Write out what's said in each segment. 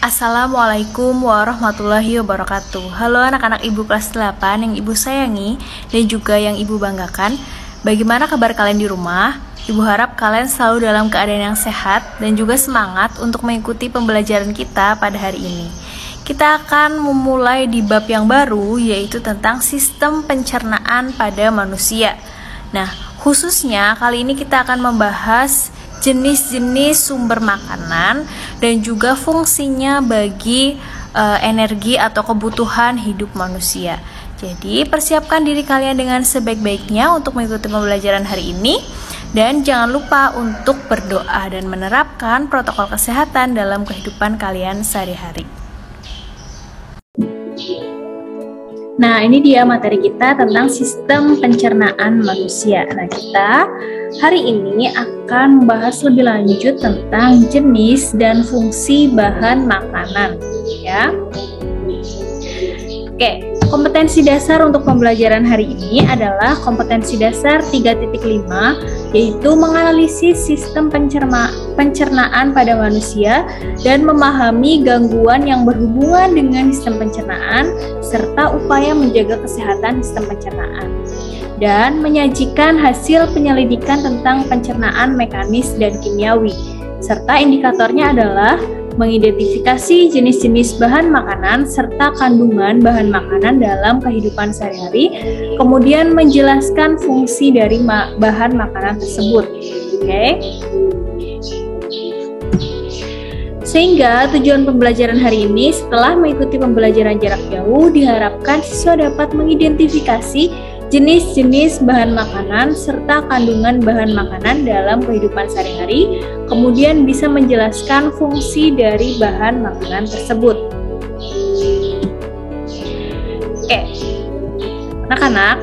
Assalamualaikum warahmatullahi wabarakatuh. Halo anak-anak ibu kelas 8 yang ibu sayangi dan juga yang ibu banggakan. Bagaimana kabar kalian di rumah? Ibu harap kalian selalu dalam keadaan yang sehat dan juga semangat untuk mengikuti pembelajaran kita pada hari ini. Kita akan memulai di bab yang baru, yaitu tentang sistem pencernaan pada manusia. Nah, khususnya kali ini kita akan membahas jenis-jenis sumber makanan dan juga fungsinya bagi energi atau kebutuhan hidup manusia. Jadi persiapkan diri kalian dengan sebaik-baiknya untuk mengikuti pembelajaran hari ini, dan jangan lupa untuk berdoa dan menerapkan protokol kesehatan dalam kehidupan kalian sehari-hari. Nah, ini dia materi kita tentang sistem pencernaan manusia. Nah, kita hari ini akan membahas lebih lanjut tentang jenis dan fungsi bahan makanan, ya. Oke, kompetensi dasar untuk pembelajaran hari ini adalah kompetensi dasar 3.5, yaitu menganalisis sistem pencernaan pada manusia dan memahami gangguan yang berhubungan dengan sistem pencernaan serta upaya menjaga kesehatan sistem pencernaan, dan menyajikan hasil penyelidikan tentang pencernaan mekanis dan kimiawi, serta indikatornya adalah mengidentifikasi jenis-jenis bahan makanan serta kandungan bahan makanan dalam kehidupan sehari-hari, kemudian menjelaskan fungsi dari bahan makanan tersebut. Oke. Sehingga tujuan pembelajaran hari ini, setelah mengikuti pembelajaran jarak jauh, diharapkan siswa dapat mengidentifikasi jenis-jenis bahan makanan serta kandungan bahan makanan dalam kehidupan sehari-hari, kemudian bisa menjelaskan fungsi dari bahan makanan tersebut. Oke, anak-anak,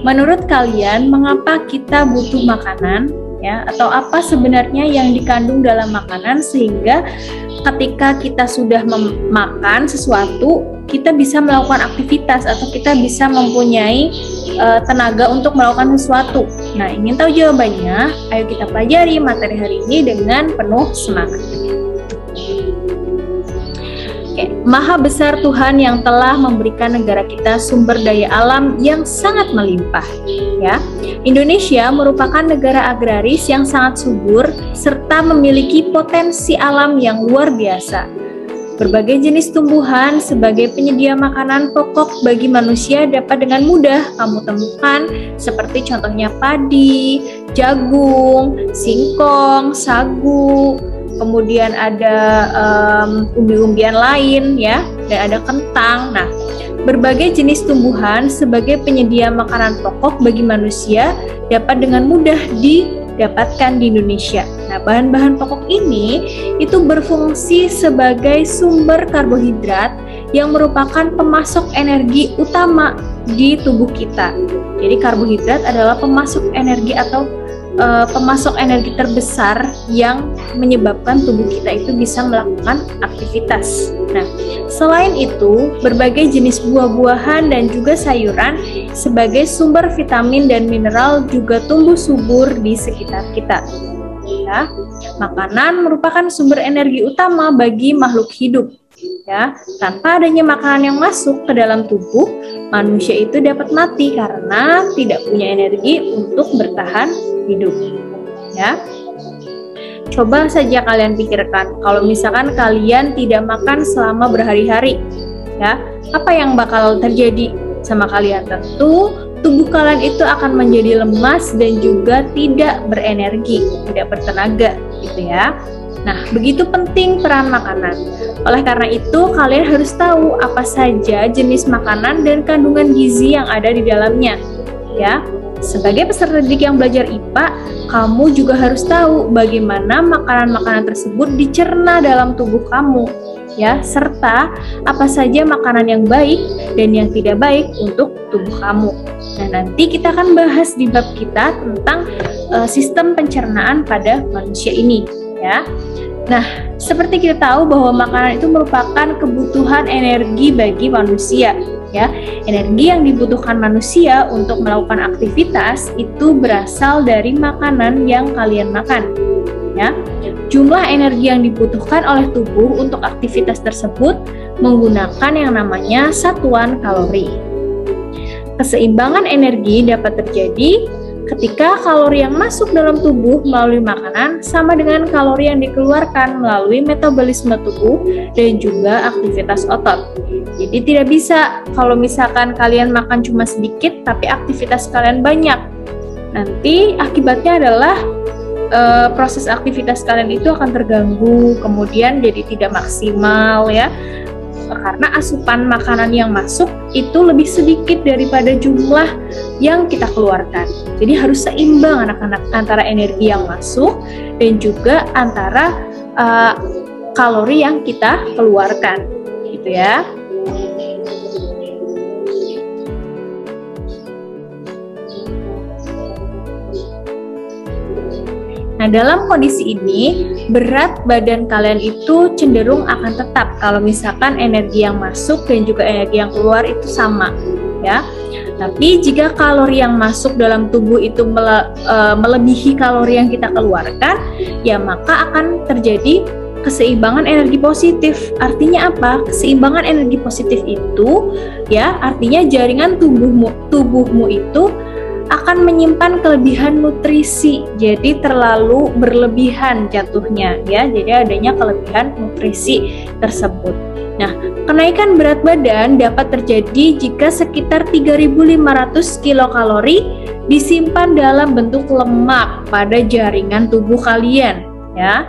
menurut kalian mengapa kita butuh makanan, ya? Atau apa sebenarnya yang dikandung dalam makanan sehingga ketika kita sudah memakan sesuatu, kita bisa melakukan aktivitas atau kita bisa mempunyai tenaga untuk melakukan sesuatu. Nah, ingin tahu jawabannya? Ayo kita pelajari materi hari ini dengan penuh semangat. Oke, Maha besar Tuhan yang telah memberikan negara kita sumber daya alam yang sangat melimpah, ya. Indonesia merupakan negara agraris yang sangat subur serta memiliki potensi alam yang luar biasa. Berbagai jenis tumbuhan sebagai penyedia makanan pokok bagi manusia dapat dengan mudah kamu temukan, seperti contohnya padi, jagung, singkong, sagu, kemudian ada umbi-umbian lain, ya, dan ada kentang. Nah, berbagai jenis tumbuhan sebagai penyedia makanan pokok bagi manusia dapat dengan mudah didapatkan di Indonesia. Nah, bahan-bahan pokok ini itu berfungsi sebagai sumber karbohidrat yang merupakan pemasok energi utama di tubuh kita. Jadi karbohidrat adalah pemasok energi atau pemasok energi terbesar yang menyebabkan tubuh kita itu bisa melakukan aktivitas. Nah, selain itu, berbagai jenis buah-buahan dan juga sayuran sebagai sumber vitamin dan mineral juga tumbuh subur di sekitar kita. Ya, makanan merupakan sumber energi utama bagi makhluk hidup. Ya, tanpa adanya makanan yang masuk ke dalam tubuh, manusia itu dapat mati karena tidak punya energi untuk bertahan hidup. Ya, coba saja kalian pikirkan, kalau misalkan kalian tidak makan selama berhari-hari, ya, apa yang bakal terjadi sama kalian? Tentu tubuh kalian itu akan menjadi lemas dan juga tidak berenergi, tidak bertenaga, gitu ya. Nah, begitu penting peran makanan. Oleh karena itu, kalian harus tahu apa saja jenis makanan dan kandungan gizi yang ada di dalamnya, ya. Sebagai peserta didik yang belajar IPA, kamu juga harus tahu bagaimana makanan-makanan tersebut dicerna dalam tubuh kamu, ya, serta apa saja makanan yang baik dan yang tidak baik untuk tubuh kamu. Nah, nanti kita akan bahas di bab kita tentang sistem pencernaan pada manusia ini, ya. Nah, seperti kita tahu bahwa makanan itu merupakan kebutuhan energi bagi manusia, ya. Energi yang dibutuhkan manusia untuk melakukan aktivitas itu berasal dari makanan yang kalian makan. ya. Jumlah energi yang dibutuhkan oleh tubuh untuk aktivitas tersebut menggunakan yang namanya satuan kalori. Keseimbangan energi dapat terjadi ketika kalori yang masuk dalam tubuh melalui makanan sama dengan kalori yang dikeluarkan melalui metabolisme tubuh dan juga aktivitas otot. Jadi tidak bisa kalau misalkan kalian makan cuma sedikit tapi aktivitas kalian banyak. Nanti akibatnya adalah proses aktivitas kalian itu akan terganggu, kemudian jadi tidak maksimal ya. Karena asupan makanan yang masuk itu lebih sedikit daripada jumlah yang kita keluarkan. Jadi harus seimbang anak-anak antara energi yang masuk dan juga antara kalori yang kita keluarkan, gitu ya. Nah, dalam kondisi ini, berat badan kalian itu cenderung akan tetap kalau misalkan energi yang masuk dan juga energi yang keluar itu sama, ya. Tapi jika kalori yang masuk dalam tubuh itu melebihi kalori yang kita keluarkan, ya maka akan terjadi keseimbangan energi positif. Artinya apa? Keseimbangan energi positif itu, ya, artinya jaringan tubuhmu itu akan menyimpan kelebihan nutrisi, jadi terlalu berlebihan jatuhnya ya, jadi adanya kelebihan nutrisi tersebut. Nah, kenaikan berat badan dapat terjadi jika sekitar 3.500 kilokalori disimpan dalam bentuk lemak pada jaringan tubuh kalian ya.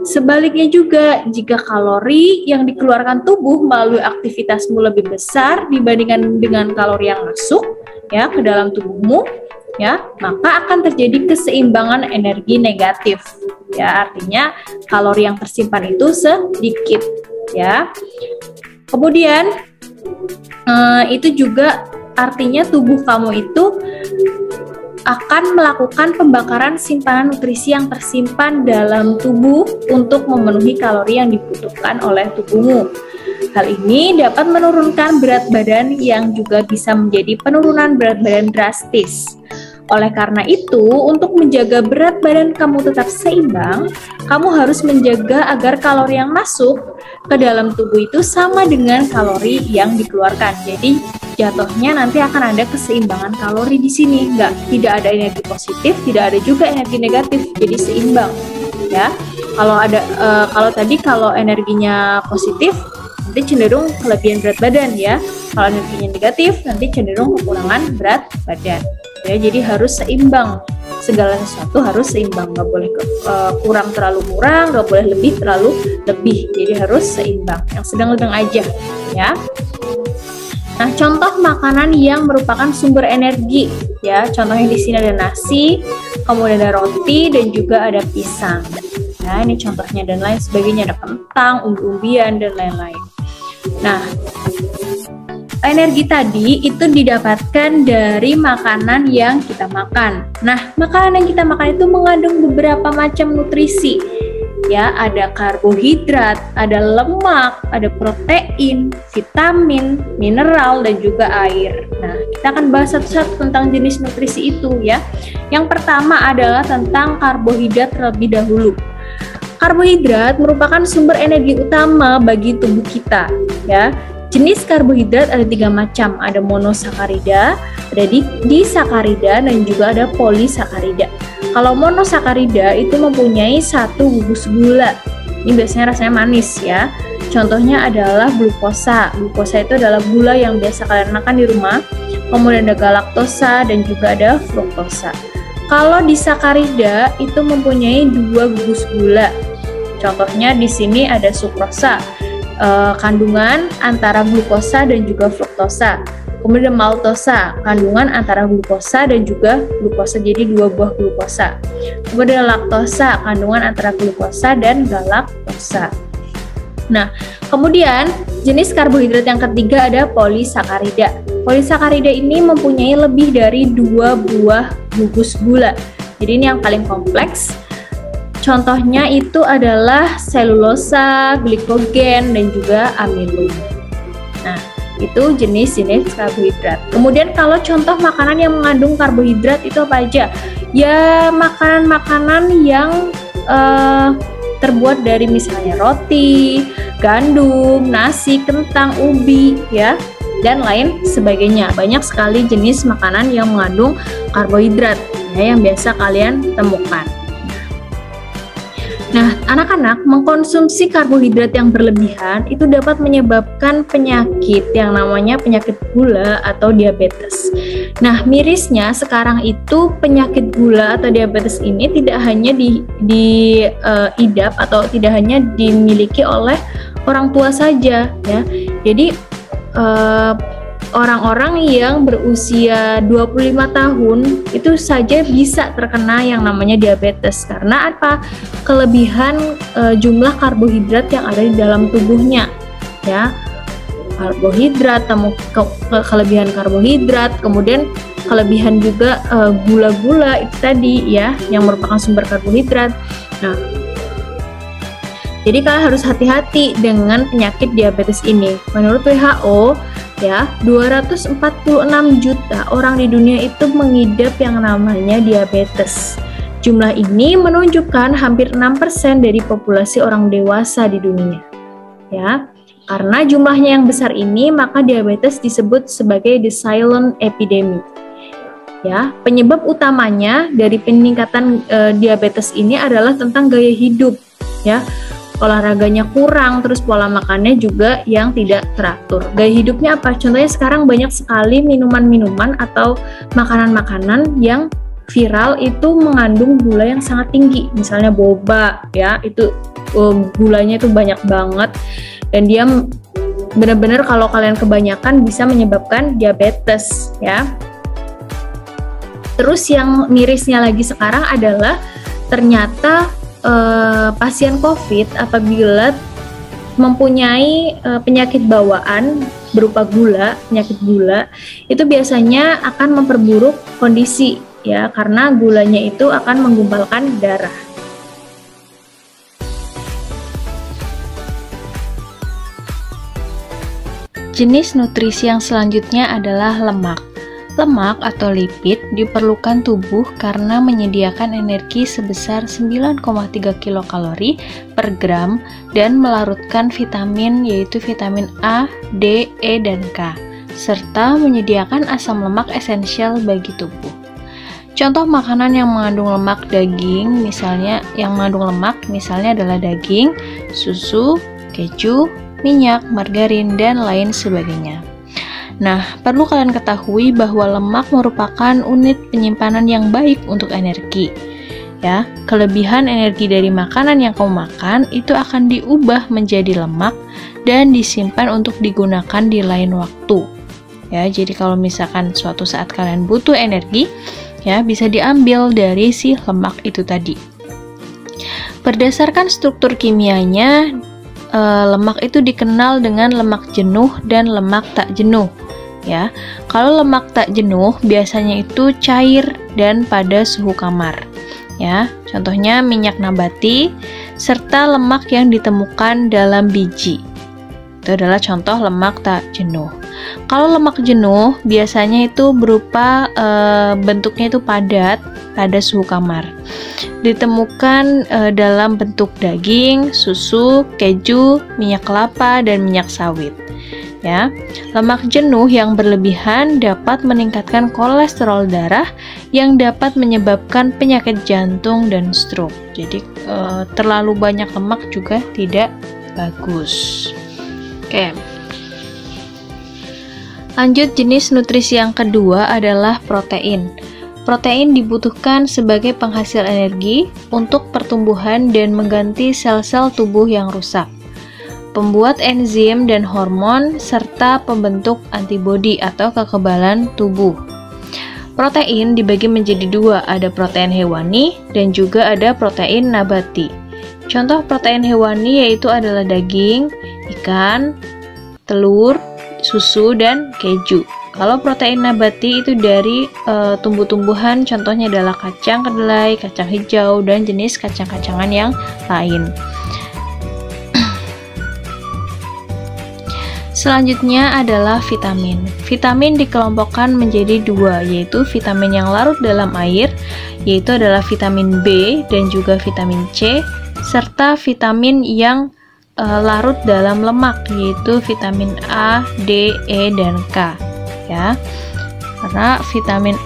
Sebaliknya juga, jika kalori yang dikeluarkan tubuh melalui aktivitasmu lebih besar dibandingkan dengan kalori yang masuk ya ke dalam tubuhmu, ya, maka akan terjadi keseimbangan energi negatif. Ya, artinya kalori yang tersimpan itu sedikit, ya. Kemudian itu juga artinya tubuh kamu itu akan melakukan pembakaran simpanan nutrisi yang tersimpan dalam tubuh untuk memenuhi kalori yang dibutuhkan oleh tubuhmu. Hal ini dapat menurunkan berat badan yang juga bisa menjadi penurunan berat badan drastis. Oleh karena itu, untuk menjaga berat badan kamu tetap seimbang, kamu harus menjaga agar kalori yang masuk ke dalam tubuh itu sama dengan kalori yang dikeluarkan. Jadi, jatuhnya nanti akan ada keseimbangan kalori di sini. Tidak ada energi positif, tidak ada juga energi negatif. Jadi seimbang, ya. Kalau energinya positif, nanti cenderung kelebihan berat badan ya. Kalau energinya negatif, nanti cenderung kekurangan berat badan. Ya, jadi harus seimbang. Segala sesuatu harus seimbang. Nggak boleh kurang terlalu kurang, nggak boleh lebih terlalu lebih. Jadi harus seimbang. Yang sedang-sedang aja, ya. Nah, contoh makanan yang merupakan sumber energi, ya. Contohnya di sini ada nasi, kemudian ada roti, dan juga ada pisang. Nah, ini contohnya dan lain sebagainya. Ada kentang, umbi-umbian, dan lain-lain. Nah, energi tadi itu didapatkan dari makanan yang kita makan. Nah, makanan yang kita makan itu mengandung beberapa macam nutrisi. Ya, ada karbohidrat, ada lemak, ada protein, vitamin, mineral, dan juga air. Nah, kita akan bahas satu-satu tentang jenis nutrisi itu ya. Yang pertama adalah tentang karbohidrat terlebih dahulu. Karbohidrat merupakan sumber energi utama bagi tubuh kita ya. Jenis karbohidrat ada 3 macam, ada monosakarida, ada disakarida, dan juga ada polisakarida. Kalau monosakarida itu mempunyai 1 gugus gula. Ini biasanya rasanya manis ya. Contohnya adalah glukosa. Glukosa itu adalah gula yang biasa kalian makan di rumah. Kemudian ada galaktosa dan juga ada fruktosa. Kalau disakarida itu mempunyai 2 gugus gula. Contohnya di sini ada sukrosa. Kandungan antara glukosa dan juga fruktosa. Kemudian maltosa, kandungan antara glukosa dan juga glukosa, jadi 2 buah glukosa. Kemudian laktosa, kandungan antara glukosa dan galaktosa. Nah, kemudian jenis karbohidrat yang ketiga ada polisakarida. Polisakarida ini mempunyai lebih dari 2 buah gugus gula. Jadi ini yang paling kompleks. Contohnya itu adalah selulosa, glikogen, dan juga amilum. Nah, itu jenis-jenis karbohidrat. Kemudian kalau contoh makanan yang mengandung karbohidrat itu apa aja? Ya, makanan-makanan yang terbuat dari misalnya roti, gandum, nasi, kentang, ubi, ya, dan lain sebagainya. Banyak sekali jenis makanan yang mengandung karbohidrat, ya, yang biasa kalian temukan. Nah, anak-anak mengkonsumsi karbohidrat yang berlebihan itu dapat menyebabkan penyakit yang namanya penyakit gula atau diabetes. Nah, mirisnya sekarang itu penyakit gula atau diabetes ini tidak hanya diidap atau tidak hanya dimiliki oleh orang tua saja, ya. Jadi orang-orang yang berusia 25 tahun itu saja bisa terkena yang namanya diabetes. Karena apa? Kelebihan jumlah karbohidrat yang ada di dalam tubuhnya, ya. Karbohidrat, kelebihan karbohidrat, kemudian kelebihan juga gula-gula itu tadi, ya, yang merupakan sumber karbohidrat. Nah, jadi kalian harus hati-hati dengan penyakit diabetes ini. Menurut WHO, ya, 246 juta orang di dunia itu mengidap yang namanya diabetes. Jumlah ini menunjukkan hampir 6% dari populasi orang dewasa di dunia. Ya, karena jumlahnya yang besar ini, maka diabetes disebut sebagai the silent epidemic. Ya, penyebab utamanya dari peningkatan diabetes ini adalah tentang gaya hidup, ya. Olahraganya kurang, terus pola makannya juga yang tidak teratur. Gaya hidupnya apa? Contohnya sekarang banyak sekali minuman-minuman atau makanan-makanan yang viral itu mengandung gula yang sangat tinggi. Misalnya boba, ya, itu gulanya itu banyak banget dan dia benar-benar kalau kalian kebanyakan bisa menyebabkan diabetes, ya. Terus yang mirisnya lagi sekarang adalah ternyata pasien COVID apabila mempunyai penyakit bawaan berupa penyakit gula, itu biasanya akan memperburuk kondisi, ya, karena gulanya itu akan menggumpalkan darah. Jenis nutrisi yang selanjutnya adalah lemak. Lemak atau lipid diperlukan tubuh karena menyediakan energi sebesar 9,3 kilokalori per gram dan melarutkan vitamin yaitu vitamin A, D, E, dan K, serta menyediakan asam lemak esensial bagi tubuh. Contoh makanan yang mengandung lemak misalnya adalah daging, susu, keju, minyak, margarin, dan lain sebagainya. Nah, perlu kalian ketahui bahwa lemak merupakan unit penyimpanan yang baik untuk energi. Ya, kelebihan energi dari makanan yang kamu makan itu akan diubah menjadi lemak dan disimpan untuk digunakan di lain waktu. Ya, jadi kalau misalkan suatu saat kalian butuh energi, ya, bisa diambil dari si lemak itu tadi. Berdasarkan struktur kimianya, lemak itu dikenal dengan lemak jenuh dan lemak tak jenuh. Ya, kalau lemak tak jenuh biasanya itu cair dan pada suhu kamar. Ya, contohnya minyak nabati serta lemak yang ditemukan dalam biji. Itu adalah contoh lemak tak jenuh. Kalau lemak jenuh biasanya itu berupa bentuknya itu padat pada suhu kamar. Ditemukan dalam bentuk daging, susu, keju, minyak kelapa, dan minyak sawit. Ya, lemak jenuh yang berlebihan dapat meningkatkan kolesterol darah yang dapat menyebabkan penyakit jantung dan stroke. Jadi terlalu banyak lemak juga tidak bagus. Oke. Lanjut, jenis nutrisi yang kedua adalah protein. Protein dibutuhkan sebagai penghasil energi untuk pertumbuhan dan mengganti sel-sel tubuh yang rusak, pembuat enzim dan hormon, serta pembentuk antibodi atau kekebalan tubuh. Protein dibagi menjadi dua, ada protein hewani dan juga ada protein nabati. Contoh protein hewani yaitu adalah daging, ikan, telur, susu, dan keju. Kalau protein nabati itu dari tumbuh-tumbuhan, contohnya adalah kacang kedelai, kacang hijau, dan jenis kacang-kacangan yang lain. Selanjutnya adalah vitamin. Vitamin dikelompokkan menjadi dua, yaitu vitamin yang larut dalam air, yaitu adalah vitamin B dan juga vitamin C, serta vitamin yang larut dalam lemak, yaitu vitamin A, D, E, dan K. Ya, karena vitamin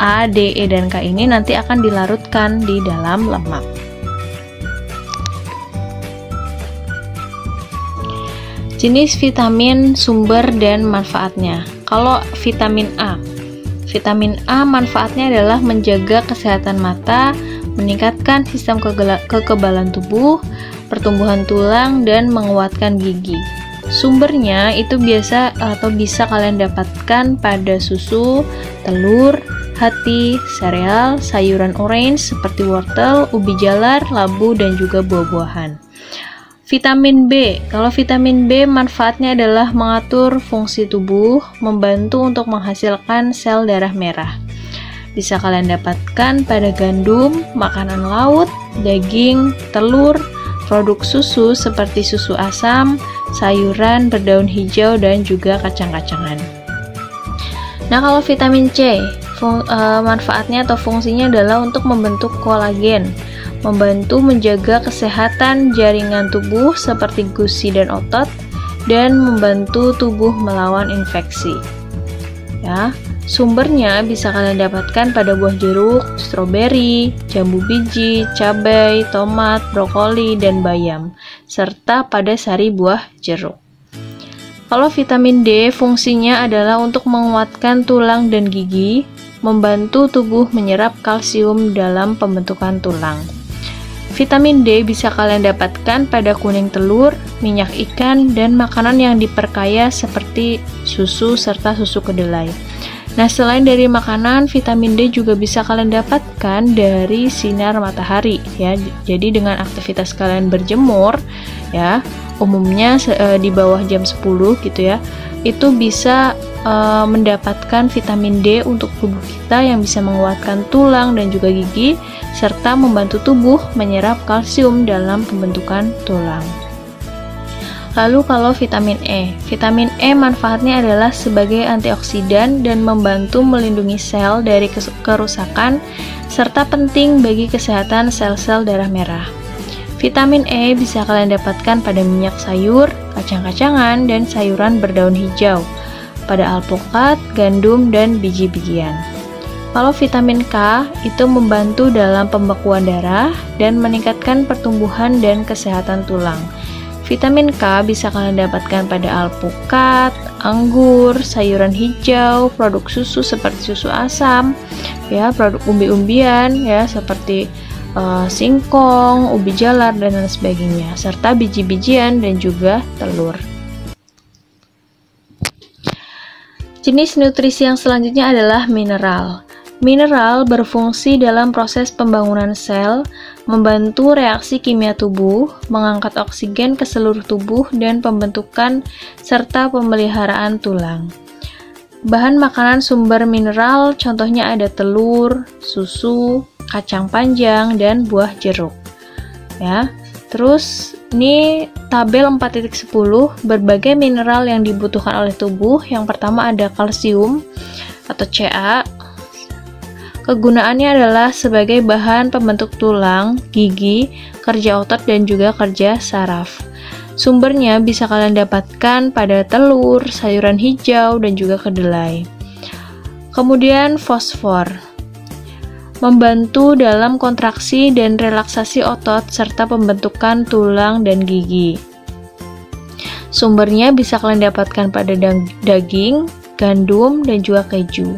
A, D, E, dan K ini nanti akan dilarutkan di dalam lemak. Jenis vitamin, sumber, dan manfaatnya. Kalau vitamin A manfaatnya adalah menjaga kesehatan mata, meningkatkan sistem kekebalan tubuh, pertumbuhan tulang, dan menguatkan gigi. Sumbernya itu bisa kalian dapatkan pada susu, telur, hati, sereal, sayuran orange seperti wortel, ubi jalar, labu, dan juga buah-buahan. Vitamin B. Kalau vitamin B manfaatnya adalah mengatur fungsi tubuh, membantu untuk menghasilkan sel darah merah. Bisa kalian dapatkan pada gandum, makanan laut, daging, telur, produk susu seperti susu asam, sayuran berdaun hijau, dan juga kacang-kacangan. Nah, kalau vitamin C, manfaatnya atau fungsinya adalah untuk membentuk kolagen, membantu menjaga kesehatan jaringan tubuh seperti gusi dan otot, dan membantu tubuh melawan infeksi. Ya, sumbernya bisa kalian dapatkan pada buah jeruk, stroberi, jambu biji, cabai, tomat, brokoli, dan bayam, serta pada sari buah jeruk. Kalau vitamin D, fungsinya adalah untuk menguatkan tulang dan gigi, membantu tubuh menyerap kalsium dalam pembentukan tulang. Vitamin D bisa kalian dapatkan pada kuning telur, minyak ikan, dan makanan yang diperkaya seperti susu serta susu kedelai. Nah, selain dari makanan, vitamin D juga bisa kalian dapatkan dari sinar matahari ya. Jadi dengan aktivitas kalian berjemur ya, umumnya di bawah jam 10 gitu ya, itu bisa mendapatkan vitamin D untuk tubuh kita yang bisa menguatkan tulang dan juga gigi, serta membantu tubuh menyerap kalsium dalam pembentukan tulang. Lalu kalau vitamin E manfaatnya adalah sebagai antioksidan dan membantu melindungi sel dari kerusakan, serta penting bagi kesehatan sel-sel darah merah. Vitamin E bisa kalian dapatkan pada minyak sayur, kacang-kacangan, dan sayuran berdaun hijau, pada alpukat, gandum, dan biji-bijian. Kalau vitamin K itu membantu dalam pembekuan darah dan meningkatkan pertumbuhan dan kesehatan tulang. Vitamin K bisa kalian dapatkan pada alpukat, anggur, sayuran hijau, produk susu seperti susu asam, ya, produk umbi-umbian ya seperti singkong, ubi jalar, dan lain sebagainya, serta biji-bijian dan juga telur. Jenis nutrisi yang selanjutnya adalah mineral. Mineral berfungsi dalam proses pembangunan sel, membantu reaksi kimia tubuh, mengangkat oksigen ke seluruh tubuh, dan pembentukan serta pemeliharaan tulang. Bahan makanan sumber mineral contohnya ada telur, susu, kacang panjang, dan buah jeruk. Ya. Terus ini tabel 4.10 berbagai mineral yang dibutuhkan oleh tubuh. Yang pertama ada kalsium atau Ca. Kegunaannya adalah sebagai bahan pembentuk tulang, gigi, kerja otot, dan juga kerja saraf. Sumbernya bisa kalian dapatkan pada telur, sayuran hijau, dan juga kedelai. Kemudian fosfor, membantu dalam kontraksi dan relaksasi otot serta pembentukan tulang dan gigi. Sumbernya bisa kalian dapatkan pada daging, gandum, dan juga keju.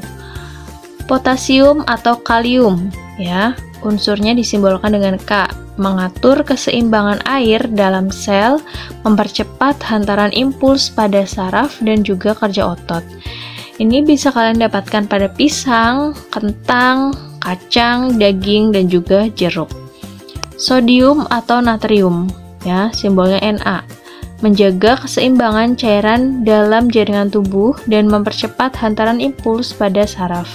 Potasium atau kalium ya, unsurnya disimbolkan dengan K, mengatur keseimbangan air dalam sel, mempercepat hantaran impuls pada saraf dan juga kerja otot. Ini bisa kalian dapatkan pada pisang, kentang, kacang, daging, dan juga jeruk. Sodium atau natrium ya, simbolnya Na, menjaga keseimbangan cairan dalam jaringan tubuh dan mempercepat hantaran impuls pada saraf.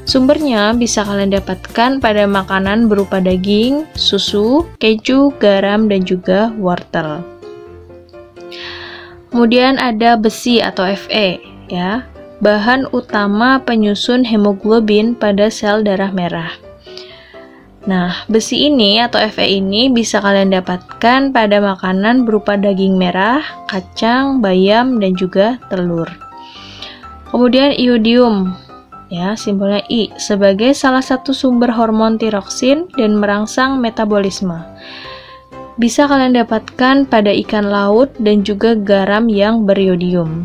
Sumbernya bisa kalian dapatkan pada makanan berupa daging, susu, keju, garam, dan juga wortel. Kemudian ada besi atau Fe, ya, bahan utama penyusun hemoglobin pada sel darah merah. Nah, besi ini atau Fe ini bisa kalian dapatkan pada makanan berupa daging merah, kacang, bayam, dan juga telur. Kemudian iodium, ya, simbolnya I, sebagai salah satu sumber hormon tiroksin dan merangsang metabolisme. Bisa kalian dapatkan pada ikan laut dan juga garam yang beriodium.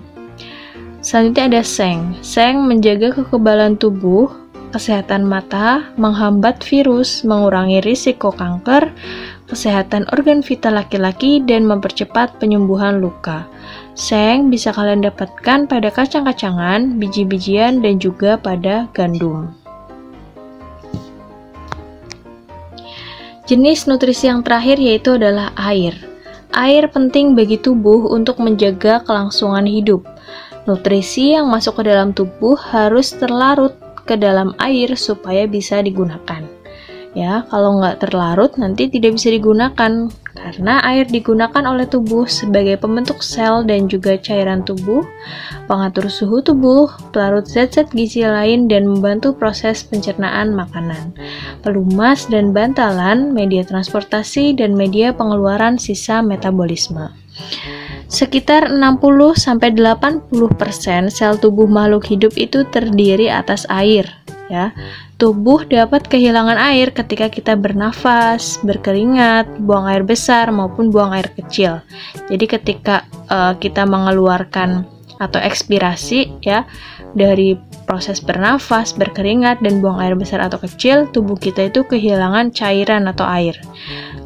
Selanjutnya ada seng. Seng menjaga kekebalan tubuh, kesehatan mata, menghambat virus, mengurangi risiko kanker, kesehatan organ vital laki-laki, dan mempercepat penyembuhan luka. Seng bisa kalian dapatkan pada kacang-kacangan, biji-bijian, dan juga pada gandum. Jenis nutrisi yang terakhir yaitu adalah air. Air penting bagi tubuh untuk menjaga kelangsungan hidup. Nutrisi yang masuk ke dalam tubuh harus terlarut ke dalam air supaya bisa digunakan. Ya, kalau nggak terlarut nanti tidak bisa digunakan karena air digunakan oleh tubuh sebagai pembentuk sel dan juga cairan tubuh, pengatur suhu tubuh, pelarut zat-zat gizi lain, dan membantu proses pencernaan makanan, pelumas dan bantalan, media transportasi, dan media pengeluaran sisa metabolisme. Sekitar 60-80% sel tubuh makhluk hidup itu terdiri atas air, ya. Tubuh dapat kehilangan air ketika kita bernafas, berkeringat, buang air besar maupun buang air kecil. Jadi ketika kita mengeluarkan atau ekspirasi, ya, dari proses bernafas, berkeringat, dan buang air besar atau kecil, tubuh kita itu kehilangan cairan atau air.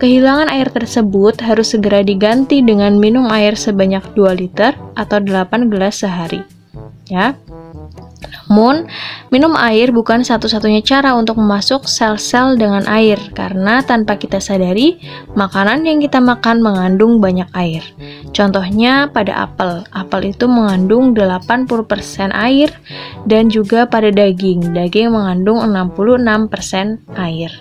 Kehilangan air tersebut harus segera diganti dengan minum air sebanyak 2 liter atau 8 gelas sehari, ya. Namun, minum air bukan satu-satunya cara untuk memasuk sel-sel dengan air, karena tanpa kita sadari, makanan yang kita makan mengandung banyak air. Contohnya pada apel. Apel itu mengandung 80% air, dan juga pada daging. Daging mengandung 66% air.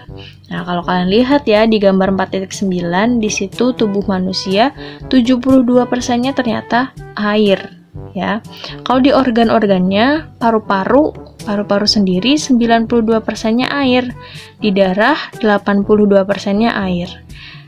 Nah, kalau kalian lihat ya di gambar 4.9, di situ tubuh manusia 72%-nya ternyata air. Ya, kalau di organ-organnya, paru-paru sendiri 92%-nya air, di darah 82%-nya air,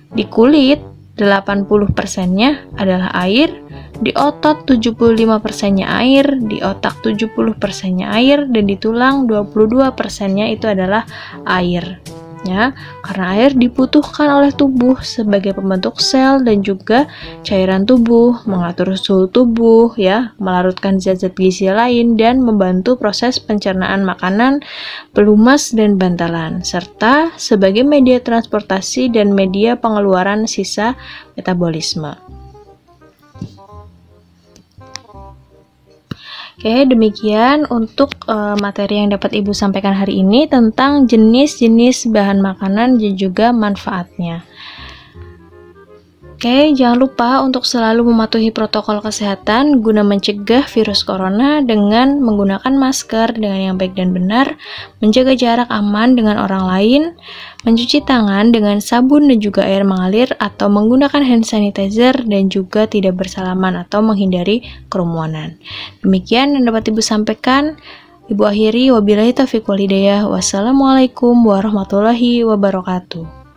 di kulit 80%-nya adalah air, di otot 75%-nya air, di otak 70%-nya air, dan di tulang 22%-nya itu adalah air. Ya, karena air dibutuhkan oleh tubuh sebagai pembentuk sel dan juga cairan tubuh, mengatur suhu tubuh, ya, melarutkan zat-zat gizi lain, dan membantu proses pencernaan makanan, pelumas, dan bantalan, serta sebagai media transportasi dan media pengeluaran sisa metabolisme. Oke, demikian untuk materi yang dapat Ibu sampaikan hari ini tentang jenis-jenis bahan makanan dan juga manfaatnya. Oke, jangan lupa untuk selalu mematuhi protokol kesehatan guna mencegah virus corona dengan menggunakan masker dengan yang baik dan benar, menjaga jarak aman dengan orang lain, mencuci tangan dengan sabun dan juga air mengalir atau menggunakan hand sanitizer, dan juga tidak bersalaman atau menghindari kerumunan. Demikian yang dapat Ibu sampaikan. Ibu akhiri, wabillahi taufiq wal hidayah. Wassalamualaikum warahmatullahi wabarakatuh.